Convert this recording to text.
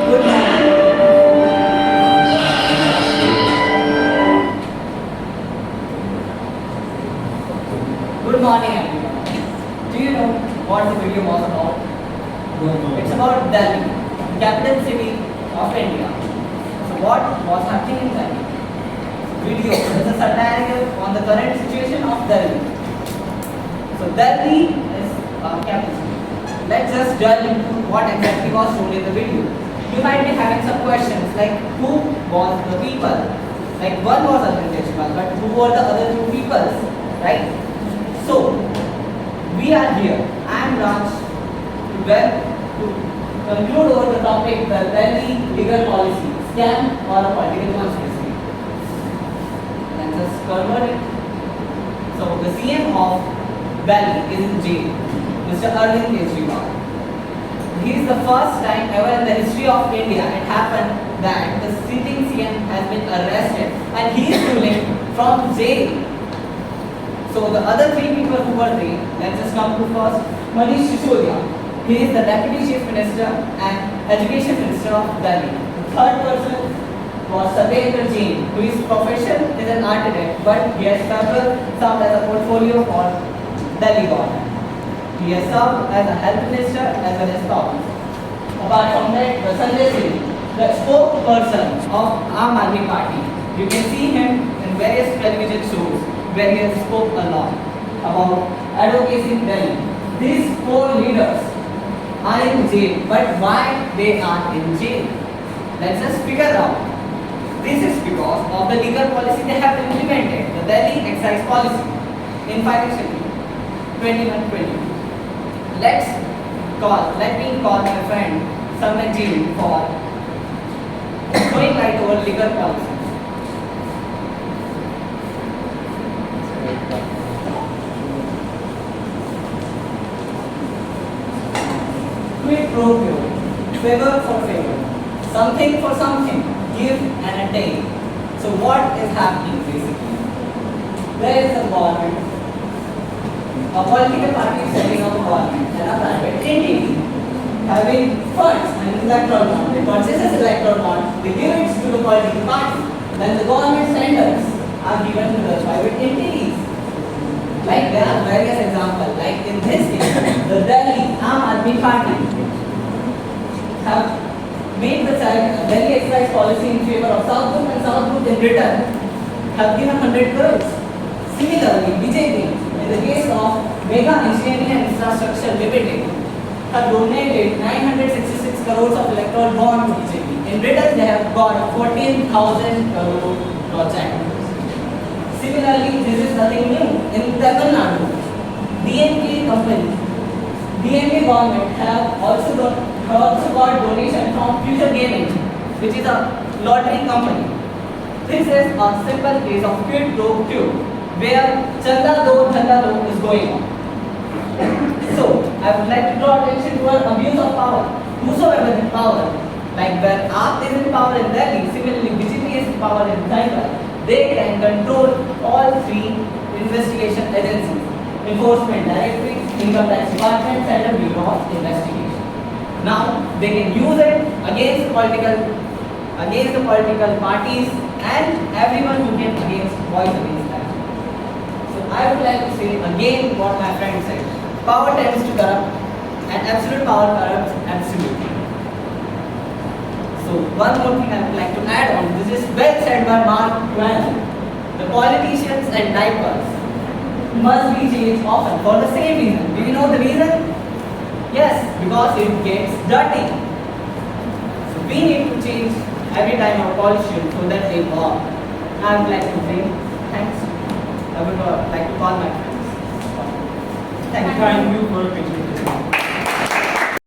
Good morning. Good morning, everyone. Do you know what the video was about? It's about Delhi, the capital city of India. So what was happening in Delhi? Video is a satire on the current situation of Delhi. So Delhi is our capital city. Let's just delve into what exactly was shown in the video. You might be having some questions like who was the people? Like one was Arvind Kejriwal, but who were the other two people? Right? So we are here. I am Raj to conclude over the topic the Delhi legal policy, scam or a political conspiracy. Let's just cover it. So the CM of Delhi is in jail, Mr. Arvind Kejriwal. He is the first time ever in the history of India it happened that the sitting CM has been arrested and he is ruling from jail. So the other three people who were there, let's just come to first Manish Sisodia. He is the Deputy Chief Minister and Education Minister of Delhi. The third person was Satyendra Jain, whose profession is an architect, but he has served as a portfolio for Delhi government. He has served as a health minister as well as governor. Apart from that, the Sanjay Singh, the spokesperson of Aam Aadmi Party, you can see him in various television shows where he has spoke a lot about advocacy in Delhi. These four leaders are in jail, but why they are in jail? Let's just figure out. This is because of the legal policy they have implemented, the Delhi excise policy in financial year 21-22. Let me call my friend Samit Ji for throwing light over legal policy. Quid pro quo, favor for favor, something for something, give and take. So what is happening basically? There is a government, a political party is setting up a government and a private entity having funds and electoral bond. They purchase electoral bond, they give it to the political party. Then the government tenders are given to the private entities. Like there are various examples. Like in this case, the Delhi Aam Aadmi Party have made the Delhi excise policy in favor of South Group, and South Group in return have given 100 crores. Similarly, BJP, in the case of Mega Engineering and Infrastructure Limited, have donated 966 crores of electoral bond to BJP. In return, they have got 14,000 crore project. Similarly, this is nothing new. In Tamil Nadu, DMK company, DMK government have also got donation from Future Gaming, which is a lottery company. This is a simple case of quid pro quo, where chanda do dhanda do is going on. So, I would like to draw attention to an abuse of power. Whosoever in power, like when AAP is in power in Delhi, similarly BJP is in power in Bengal, they can control all three investigation agencies: Enforcement Directorate, Income Tax Department, and the Bureau of Investigation. Now they can use it against the political parties and everyone who can voice against them. So I would like to say again what my friend said: power tends to corrupt, and absolute power corrupts absolutely. So one more thing I would like to add on. This is well said by Mark Twain. The politicians and diapers must be changed often for the same reason. Do you know the reason? Yes, because it gets dirty. So we need to change every time our politicians so that they work. I would like to say thanks. I would like to call my friends. Thank you. Thank you for pitching.